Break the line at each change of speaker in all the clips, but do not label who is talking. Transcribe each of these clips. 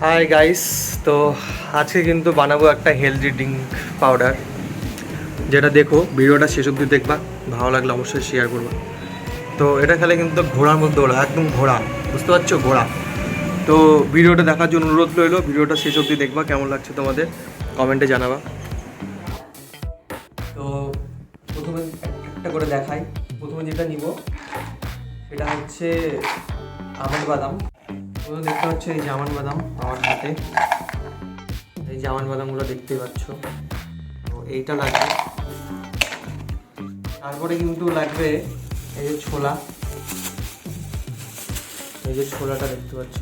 Hi guys, তো আজকে কিন্তু বানাবো একটা হেলদি ড্রিঙ্ক পাউডার, যেটা দেখো ভিডিওটা শেষ অবধি দেখবা, ভালো লাগলে অবশ্যই শেয়ার করবা। তো এটা খেলে কিন্তু ঘোড়ার মধ্যে ওরা একদম ঘোড়া, বুঝতে পারছো, ঘোড়া। তো ভিডিওটা দেখার জন্য অনুরোধ রইলো, ভিডিওটা শেষ অবধি দেখবা, কেমন লাগছে তোমাদের কমেন্টে জানাবা। তো প্রথমে একটা করে দেখাই। প্রথমে যেটা নিব সেটা হচ্ছে আমন্ড বাদাম। প্রথমে দেখতে হচ্ছে এই যে আমন্ড বাদাম আমার হাতে, এই যে আমন্ড বাদামগুলো দেখতেই পাচ্ছ। তো এইটা লাগবে। তারপরে কিন্তু লাগবে এই যে ছোলা, এই যে ছোলাটা দেখতে পাচ্ছ,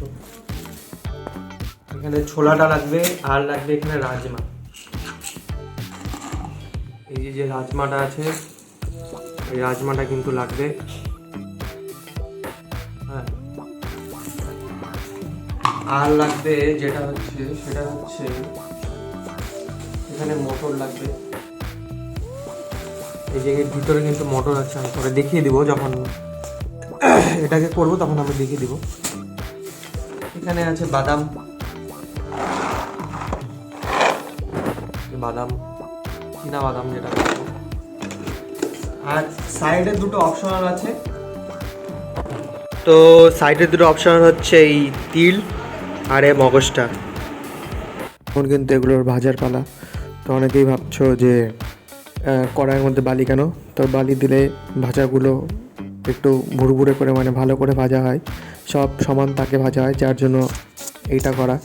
এখানে ছোলাটা লাগবে। আর লাগবে এখানে রাজমা, এই যে রাজমাটা আছে, এই রাজমাটা কিন্তু লাগবে। হ্যাঁ, আর লাগবে যেটা হচ্ছে সেটা হচ্ছে এখানে মটর লাগবে। এই যে এর ভিতরে কিন্তু মটর আছে, আমি পরে দেখিয়ে দিব, যখন এটাকে করব তখন আমি দেখিয়ে দিব। এখানে আছে বাদাম, বাদাম চীনা বাদাম যেটা করবো। আর সাইডে দুটো অপশনাল আছে। তো সাইডে দুটো অপশনাল হচ্ছে এই তিল আর এই মগজটা। এখন কিন্তু এগুলোর ভাজার পালা। তো অনেকেই ভাবছো যে কড়াইয়ের মধ্যে বালি কেন, তো বালি দিলে ভাজাগুলো একটু ভুরভুরে করে, মানে ভালো করে ভাজা হয়, সব সমান তাকে ভাজা হয়, যার জন্য এইটা করা।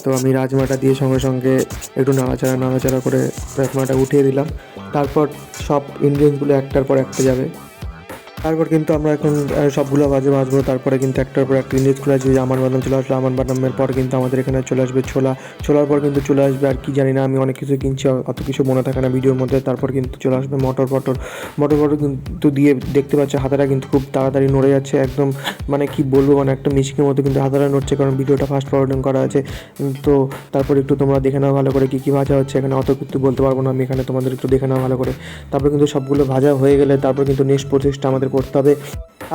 তো আমি রাজমাটা দিয়ে সঙ্গে সঙ্গে একটু নাড়াচাড়া করে রাজমাটা উঠিয়ে দিলাম। তারপর সব ইনগ্রিডিয়েন্টসগুলো একটার পর একটা যাবে। তারপর কিন্তু আমরা এখন সবগুলো ভাজবো। তারপরে কিন্তু একটার পর একটা জিনিস চলে আসবে। আমন্ড বাদাম চলে আসলো, আমন্ড বাদামের পর কিন্তু আমাদের এখানে চলে আসবে ছোলার পর কিন্তু চলে আসবে আর কি জানি না, আমি অনেক কিছু কিনছি, অত কিছু মনে থাকে না ভিডিওর মধ্যে। তারপর কিন্তু চলে আসবে মটর কিন্তু দিয়ে দেখতে পাচ্ছ হাতাটা কিন্তু খুব তাড়াতাড়ি নড়ে যাচ্ছে, একদম মানে কি বলবো, মানে একটা মিষ্টির মতো কিন্তু হাতাটা নড়ছে, কারণ ভিডিওটা ফাস্ট ফরওয়ার্ডিং করা আছে। তো তারপর একটু তোমরা দেখে নাও ভালো করে কী ভাজা হচ্ছে। এখানে অত কিছু বলতে পারবো না আমি, এখানে তোমাদের একটু দেখে নাও ভালো করে। তারপর কিন্তু সবগুলো ভাজা হয়ে গেলে তারপর কিন্তু নেক্সট প্রসেসটা আমাদের করতে হবে।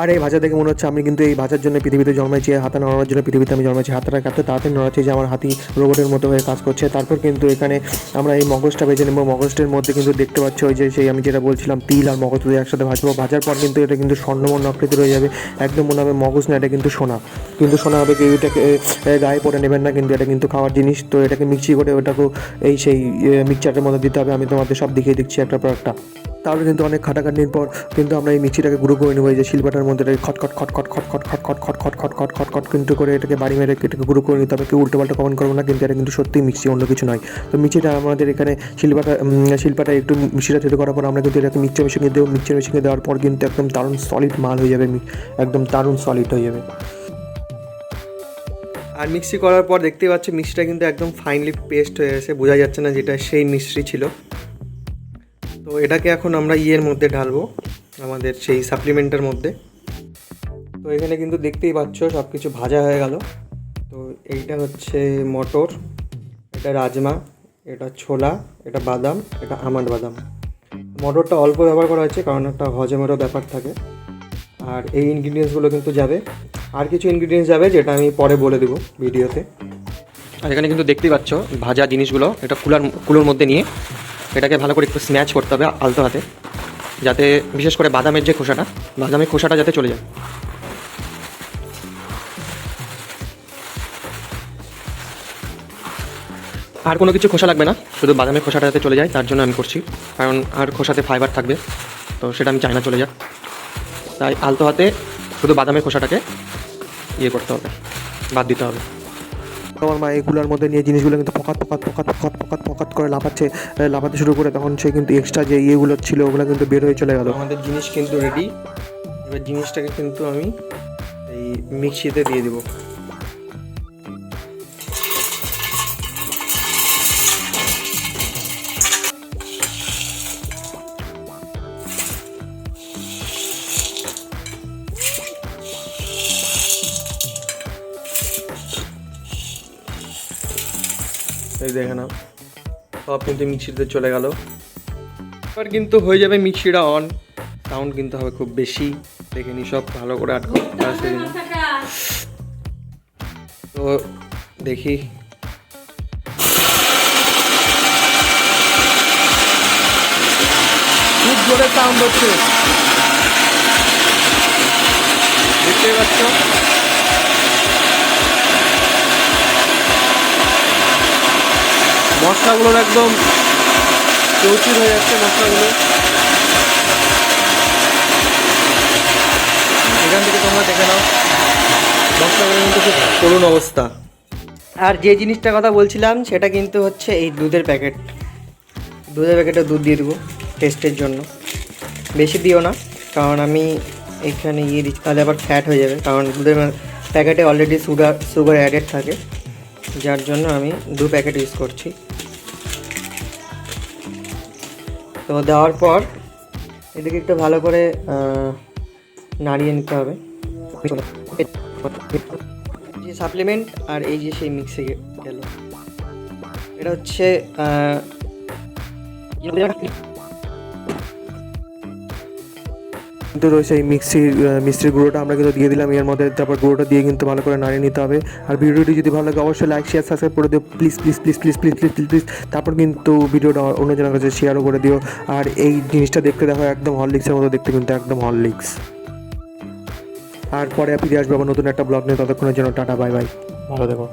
আর এই ভাজা দেখে মনে হচ্ছে আমি কিন্তু এই ভাজার জন্য পৃথিবীতে জন্মাইছি, হাতা নাড়ানোর জন্য পৃথিবীতে আমি জন্মাইছি। হাতটা এত তাড়াতাড়ি নড়াচ্ছি যে আমার হাতি রোবটের মতো হয়ে কাজ করছে। তারপর কিন্তু এখানে আমরা এই মগজটা ভেজে নেবো। মগজটার মধ্যে কিন্তু দেখতে পাচ্ছ ওই যে সেই আমি যেটা বলছিলাম তিল আর মগজ দুটো একসাথে ভাজবো। ভাজার পর কিন্তু এটা কিন্তু স্বর্ণবর্ণ আকৃতির হয়ে যাবে, একদম মনে হবে মগজ না, এটা কিন্তু সোনা। কিন্তু সোনা হবে, কেউ এটাকে গায়ে পরে নেবেন না, কিন্তু এটা কিন্তু খাওয়ার জিনিস। তো এটাকে মিক্সি করে ওটাকেও এই সেই মিক্সচারের মধ্যে দিতে হবে। আমি তোমাদের সব দেখিয়ে দিচ্ছি একটার পর একটা। তাহলে কিন্তু অনেক খাটাখাটনির পর কিন্তু আমরা এই মিক্সিটাকে গুঁড়ো করে নেবো। এই যে শিলবাটার মধ্যে খটখট কিন্তু করে এটাকে বাড়ি মেরে এটাকে গুঁড়ো করে নিতে হবে। কেউ উল্টোপাল্টা কমেন্ট করবো না, কিন্তু এটা কিন্তু সত্যিই মিক্সি, অন্য কিছু নয়। তো মিক্সিটা আমাদের এখানে শিলপাটা একটু মিক্সিটা তৈরি করার পর আমরা কিন্তু এটাকে মিক্সচার মেশিনে দেওয়ার পর কিন্তু একদম দারুণ সলিড মাল হয়ে যাবে, একদম দারুণ সলিড হয়ে যাবে। আর মিক্সি করার পর দেখতেই পাচ্ছ মিক্সিটা কিন্তু একদম ফাইনলি পেস্ট হয়ে গেছে, বোঝা যাচ্ছে না যেটা সেই মিক্সি ছিল। তো এটাকে এখন আমরা ইয়ের মধ্যে ঢালবো, আমাদের সেই সাপ্লিমেন্টের মধ্যে। তো এখানে কিন্তু দেখতেই পাচ্ছ সব কিছু ভাজা হয়ে গেল। তো এইটা হচ্ছে মটর, এটা রাজমা, এটা ছোলা, এটা বাদাম, এটা আমন্ড বাদাম। মটরটা অল্প ব্যবহার করা হয়েছে কারণ একটা হজমেরও ব্যাপার থাকে। আর এই ইনগ্রিডিয়েন্টসগুলো কিন্তু যাবে, আর কিছু ইনগ্রিডিয়েন্টস যাবে যেটা আমি পরে বলে দেবো ভিডিওতে। আর এখানে কিন্তু দেখতেই পাচ্ছ ভাজা জিনিসগুলো, এটা কুলোর মধ্যে নিয়ে এটাকে ভালো করে একটু স্ম্যাচ করতে হবে আলতো হাতে, যাতে বিশেষ করে বাদামের যে খোসাটা যাতে চলে যায়। আর কোনো কিছু খোসা লাগবে না, শুধু বাদামের খোসাটা যাতে চলে যায় তার জন্য আমি করছি, কারণ আর খোসাতে ফাইবার থাকবে, তো সেটা আমি চাই না চলে যাক। তাই আলতো হাতে শুধু বাদামের খোসাটাকে ইয়ে করতে হবে, বাদ দিতে হবে। আমার মা এগুলোর মধ্যে নিয়ে জিনিসগুলো কিন্তু পকাত করে লাফাতে শুরু করে, তখন সে কিন্তু এক্সট্রা যে ইয়েগুলো ছিল ওগুলো কিন্তু বের হয়ে চলে গেল। আমাদের জিনিস কিন্তু রেডি। এবার জিনিসটাকে কিন্তু আমি এই মিক্সিতে দিয়ে দেবো। এই দেখে নাও সব কিন্তু মিক্সিতে চলে গেল। এবার কিন্তু হয়ে যাবে মিক্সিটা অন, সাউন্ড কিন্তু হবে খুব বেশি, দেখে নি সব ভালো করে আটকে আছে। তো দেখি জোরে সাউন্ড হচ্ছে, দেখতেই পাচ্ছ। মশলাগুলোর একদম চৌচির হয়ে যাচ্ছে মশলাগুলো। এখান থেকে তোমরা দেখে নাও মশলাগুলো কিন্তু খুব করুণ অবস্থা। আর যে জিনিসটার কথা বলছিলাম সেটা কিন্তু হচ্ছে এই দুধের প্যাকেট। দুধের প্যাকেটে দুধ দিয়ে দেবো টেস্টের জন্য, বেশি দিও না, কারণ আমি এখানে দিচ্ছি তাহলে আবার ফ্যাট হয়ে যাবে, কারণ দুধের প্যাকেটে অলরেডি সুগার অ্যাডেড থাকে, যার জন্য আমি 2 প্যাকেট ইউজ করছি। তো দেওয়ার পর এদিকে একটু ভালো করে নাড়িয়ে নিতে হবে। যে সাপ্লিমেন্ট আর এই যে সেই মিক্সে গেল, এটা হচ্ছে
কিন্তু রয়েছে এই মিষ্টির গুঁড়োটা আমরা কিন্তু দিয়ে দিলাম এর মধ্যে। তারপর গুঁড়োটা দিয়ে কিন্তু ভালো করে নাড়িয়ে নিতে হবে। আর ভিডিওটি যদি ভালো লাগে অবশ্যই লাইক শেয়ার সাবস্ক্রাইব করে দিও please please please please please please please please. তারপর কিন্তু ভিডিওটা অন্যজনের কাছে শেয়ারও করে দিও। আর এই জিনিসটা দেখতে দেখো একদম হরলিক্সের মতো দেখতে, কিন্তু একদম হরলিক্স। আর পরে ফিরে আসবো আবার নতুন একটা ব্লগ নিয়ে, ততক্ষণের জন্য টাটা বাই বাই, ভালো দেখো।